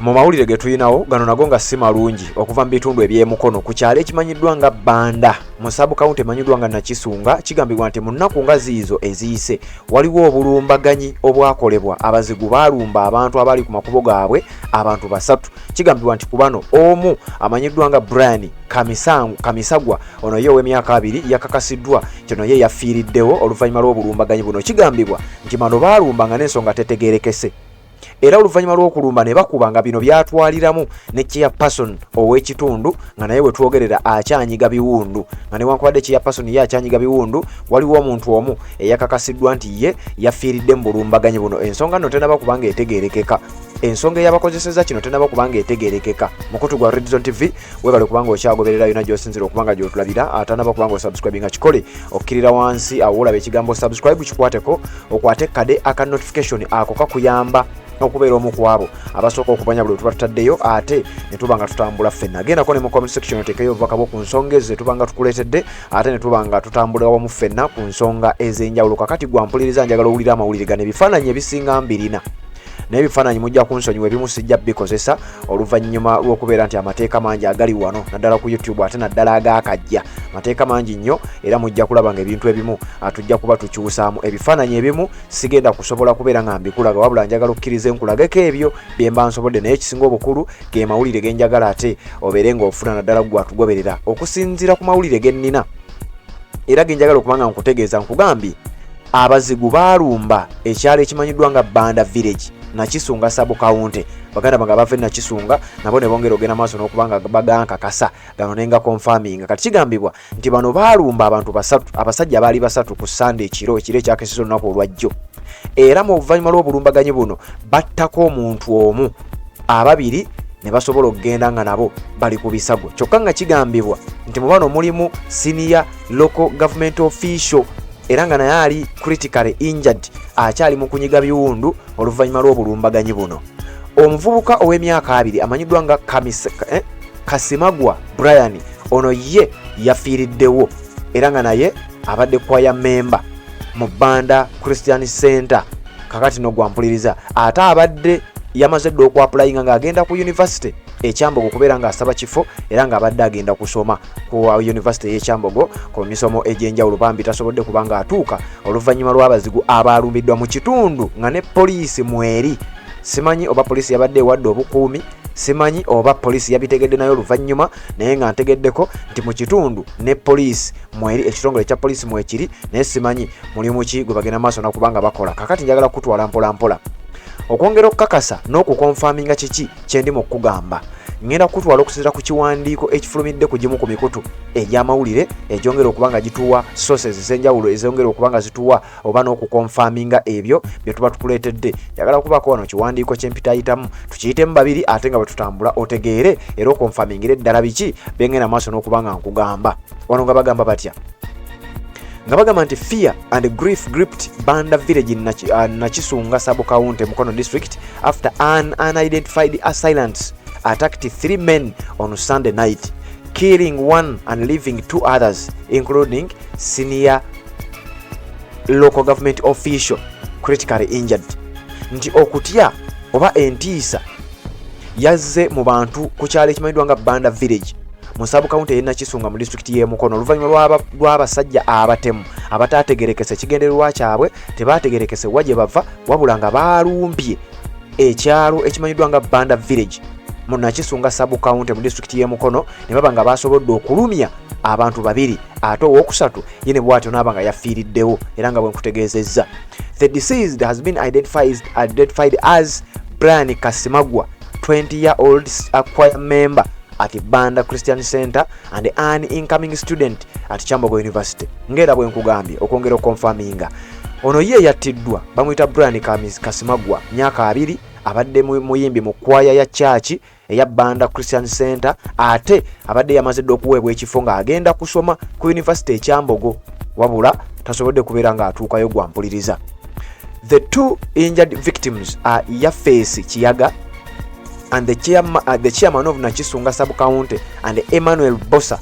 mu mawulire ge tuyinawo gano nago nga si malungi okuva mu bitundu eby'emukono ku kyalo ekimanyiddwa nga Bbanda mu Saabu County emanyiddwa nga Nakisunga kigambibwa nti mu nnaku nga ziizo eziyise waliwo obulumbaganyi obwakolebwa abazigu baalumba abantu abali ku makubo gaabwe abantu basatu kigambibwa nti ku bano omu amanyiddwa nga Brian Kamisagwa ono ye ow'emyaka 2 yakakasiddwa kino ye yafiiriddewo oluvannyuma lw'obulumbaganyi buno kigambibwa nti bano baalumba nga n'ensonga tetegeerekese era oluvannyuma lw'okulumba ne bakuba nga bino byatwaliramu ne chairperson ow'ekitundu nga naye we twogerera akyanyiga biwundu nga newankubadde chairperson ye akyanyiga biwundu waliwo omuntu omu eyakakasiddwa nti ye yafiiridde mu bulumbaganyi buno ensonga nno tenaba kubanga etegeerekeka ensonga eyabakozeseza kino tenaba kubanga etegeerekeka mukutu gwa Red Zone TV webale kubanga okyagoberera yona gy'osinzira okubanga gy'otulabira atanaba kubanga osubscribinga kikole okkirira wansi awo olaba ekigambo subscribe kikwateko okwate kade aka notification ako kakuyamba okubeera omu ku abo abasooka okumanya buli tuba tutaddeyo ate ne tuba nga tutambula ffenna gendako ne mu comment section oteekeyo obubakabo ku nsonga ezo tuba nga tukuleetedde ate ne tuba nga tutambula wamu ffenna ku nsonga ez'enjawulo kakati gwampuliriza njagala owulira amawulire gano ebifaananyi ebisinga mbirina naye ebifaananyi mujja kunsonyiwa ebimu sijja bikozesa oluvannyuma lw'okubeera nti amateeka mangi agali wano naddala ku YouTube ate naddala agaakajja mateeka mangi nnyo era mujja kulaba nga ebintu ebimu tujja kuba tukyusaamu ebifaananyi ebimu sigenda kusobola kubeera nga mbikulaga wabula njagala okkirize nkulageko ebyo bye mba nsobodde naye ekisinga obukulu ge mawulire ge njagala ate obeere ng'ofuna naddala gwatugoberera okusinziira ku mawulire ge nnina era ge njagala okubanga nkutegeeza nkugambye abazigu baalumba ekyalo ekimanyiddwa nga Bbanda Village Nakisunga Saabu County baganda banga bave Nakisunga nabo ne bongera ogenda maaso n'okubanga bagankakasa gano nenga confirming kati kigambibwa nti bano baalumba abantu basatu abasajja baali basatu ku Sunday ekiro ekyakesizo olunaku olwajjo era mu buvannyuma lw'obulumbaganyi buno battako omuntu omu ababiri ne basobola okugenda nga nabo bali ku bisago kyokka nga kigambibwa nti mu bano mulimu senior local government official era nga naye ali critically injured akyali mu kunyiga biwundu oluvannyuma lw'obulumbaganyi buno omuvubuka ow'emyaka 2 amanyiddwa nga Kasimagwa Brian ono ye yafiiriddewo era nga naye abadde choir member mu Bbanda Christian Center kakati no gwampuliriza ate abadde yamaze dde okwapulayinga ng'agenda ku university ekyambogo kubeera ng'asaba kifo era ng'abadde agenda kusoma ku university y'ekyambogo ku misomo egy'enjawulo bambi tasobodde kubanga atuuka oluvannyuma lw'abazigu abaalumbiddwa mu kitundu nga ne poliisi mweri simanyi oba poliisi yabadde ewadde obukuumi simanyi oba poliisi yabitegedde nayo oluvannyuma naye nga ntegeddeko nti mu kitundu ne poliisi mweri ekitongole ekya poliisi mwekiri naye simanyi mulimu ki gwe bagenda maaso nakubanga bakola kakati njagala kutwala mpola mpola okwongera okukakasa n'okukonfaminga kiki kyendi mu kugamba ngenda kutwala okusinziira ku kiwandiiko ekifulumidde ku gimu ku mikutu egy'amawulire egyongera okuba nga gituwa sources ez'enjawulo ezongera okuba nga zituwa oba n'okukonfaminga ebyo bye tuba tukuleetedde njagala okubaako wano kiwandiiko kyempitayitamu tukiyitemu babiri ate nga bwe tutambula otegeere era okonfamingire ddala biki bengenda maaso n'okuba nga nkugamba wano nga bagamba batya nga bagamba nti fear and grief gripped Bbanda Village in Nakisunga Saabu County Mukono District after an unidentified assailants attacked 3 men on Sunday night, killing 1 and leaving 2 others, including senior local government official critically injured. Nti okutya oba entiisa yazze mu bantu ku kyalo ekimanyiddwa nga Bbanda Village mu Saabu County y'e Nakisunga mu district y'e Mukono oluvannyuma lw'abasajja abatemu abataategerekese ekigendererwa kyabwe tebaategerekese wa gye bava wabula nga baalumbye ekyalo ekimanyiddwa nga Bbanda Village mu Nakisunga Saabu County mu district y'e Mukono ne baba nga basobodde okulumya abantu 2 ate ow'okusatu ye ne bw'atyo n'aba nga yafiiriddewo era nga bwe nkutegeezezza. The deceased has been identified as Brian Kasimagwa, 20-year-old choir member at Bbanda Christian Center and an incoming student at Kyambogo University. Ngera bwe nkugambye okwongera okonfaminga ono ye yattiddwa bamuyita Brian Kasimagwa myaka 2 abadde muyimbi mu kwaya ya church eya Bbanda Christian Center ate abadde yamaze dde okuweebwa ekifo ng'agenda kusoma ku University ekyambogo wabula tasobodde kubeera ng'atuukayo gwampuliriza. The 2 injured victims are Yafesi Kiyaga and the chairman of Nakisunga Saabu County and Emmanuel Bosa,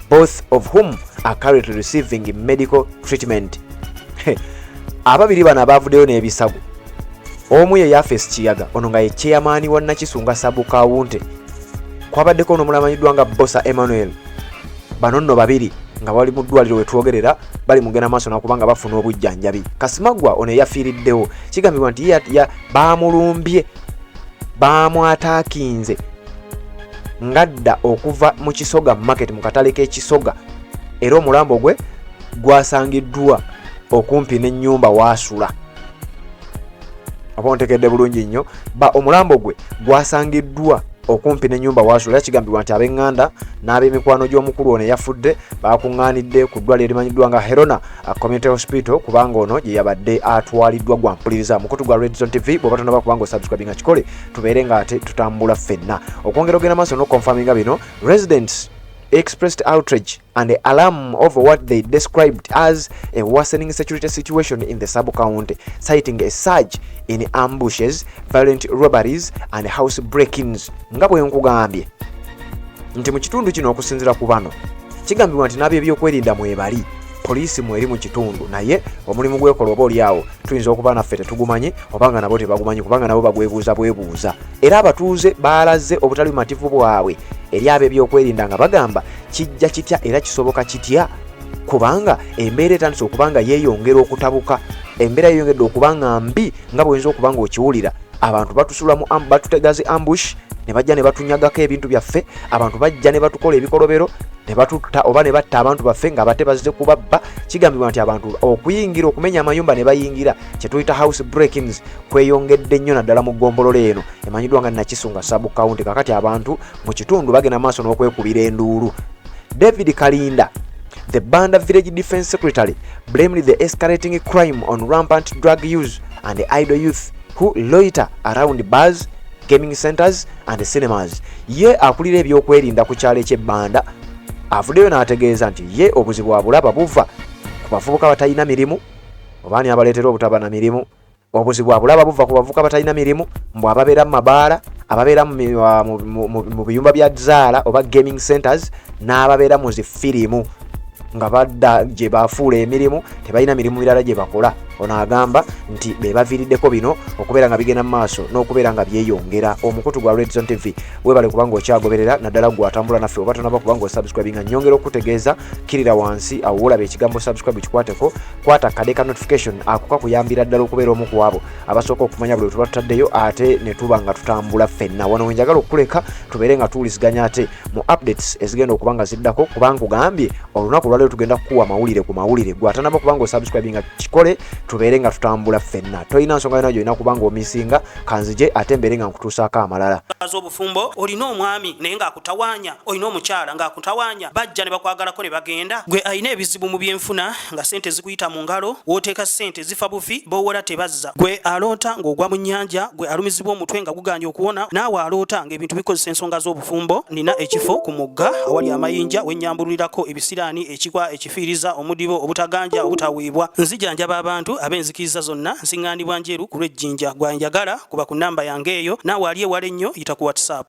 both of whom are currently receiving medical treatment. Ababiri bano abavuddeyo n'ebisago omu ye Yafes Kiyaga ono nga ye chairman wa Nakisunga Sub County kwabaddeko ono mulamanyiddwa nga Bossa Emmanuel bano nno babiri nga bali mu ddwaliro wetwogerera bali mugenda maaso nakubanga bafuna obujjanjabi. Kasimagwa ono yafiiriddewo kigambibwa nti baamulumbye baamwataakinze ngadda okuva mu Kisoga market mu katale k'Ekisoga era omulambo gwe gwasangiddwa okumpi n'ennyumba waasula. Abontekedde bulungi nnyo omulambo gwe gwasangiddwa okumpi n'ennyumba waasula. Kigambibwa nti ab'eŋŋanda n'ab'emikwano gy'omukulu ono eyafudde baakuŋŋaanidde ku ddwaliro erimanyiddwa nga Herona Community Hospital kubanga ono gye yabadde atwaliddwa gwa mpuliriza. Mukutu gwa Red Zone TV bw'oba tonaba kubanga osubscribinga kikole tubeere nga ate tutambula ffenna. Okwongera ogenda maaso n'okonfaminga bino, residents expressed outrage and alarm over what they described as a worsening security situation in the sub-county, citing a surge in ambushes, violent robberies and house break-ins. Nga bwe nkugambye nti mu kitundu kino okusinziira ku bano kigambibwa nti n'abyo ebyokwerinda mwebali poliisi mweri mu kitundu, naye omulimu gwekola oba oliawo tuyinza okuba naffe tetugumanyi obanga nabo tebagumanyi kubanga nabo bagwebuuza bwebuuza. Era abatuuze baalaze obutali bumativu bwabwe eri abo ebyokwerinda nga bagamba kijja kitya era kisoboka kitya kubanga embeera etandise okubanga yeeyongera okutabuka, embeera yeeyongedde okubanga mbi nga bw'oyinza okubanga okiwulira. Abantu batusulamu batutegazi ambush ne bajja ne batunyagako ebintu byaffe, abantu bajja ne batukola ebikolobero ne batutta oba ne batta abantu baffe nga bate bazze kubabba. Kigambibwa nti abantu okuyingira okumenya amayumba ne bayingira kye tuyita house break-ins kweyongedde nnyo naddala mu ggombolola eno emanyiddwa nga Nakisunga Sub County. Kakati abantu mu kitundu bagenda maaso n'okwekubira enduulu. David Kalinda, the Banda Village Defence Secretary, blamed the escalating crime on rampant drug use and idle youth who loiter around bars, gaming centers and cinemas. Ye akulira ebyokwerinda ku kyalo eky'Ebbanda avuddeyo n'ategeeza nti ye obuzibu abulaba buva ku bavubuka batalina mirimu obaani abaleetera obutaba na mirimu. Obuzibu abulaba buva ku bavubuka batalina mirimu mbw ababeera mu mabaala, ababeera mu biyumba bya zaala oba gaming centers n'ababeera mu zifirimu nga badda gye bafuula emirimu tebalina mirimu mirala gye bakola. Ono agamba nti be baviiriddeko bino okubeera nga bigenda mu maaso n'okubeera nga byeyongera. Omukutu gwa Red Zone TV webale kubanga okyagoberera naddala gwatambula naffe oba tonaba kubanga osubscribinga nnyongera okutegeeza kirira wansi awo olaba ekigambo subscribe kikwateko, kwata kadeka notification ako kakuyambira ddala okubeera omu ku abo abasooka okumanya buli tuba tutaddeyo ate ne tuba nga tutambula ffenna. Wano wenjagala okukuleka tubeere nga tuwuliziganya ate mu updates ezigenda okuba nga ziddako kubanga kugambye olunaku olwaleero tugenda kukuwa mawulire ku mawulire. Gwatanaba kubanga osubscribinga kikole tubeere nga tutambula ffenna. Toyina nsonga yona gy'olina kubanga omisinga kanzije ate mbeere nga nkutuusaako amalala. Obufumbo olina omwami naye ng'akutawaanya, olina omukyala ng'akutawaanya, bajja ne bakwagalako ne bagenda. Gwe alina ebizibu mu byenfuna nga ssente zikuyita mu ngalo, wooteeka ssente zifa bufi b'owola tebazza. Gwe aloota ng'ogwa mu nnyanja, gwe alumizibwa omutwe nga guganja okuwona, naawe aloota ng'ebintu bikozesa ensonga z'obufumbo. Nina ekifo ku mugga awali amayinja wennyambululirako ebisiraani, ekikwa, ekifiiriza, omudibo, obutaganja, obutaweebwa. Nzijanjaba abantu ab'enzikiriza zonna, nsiŋŋaanibwa njeru ku lw'ejjinja. Gwanjagala kuba ku nnamba yange eyo, naawe ali ewala ennyo yita ku WhatsApp.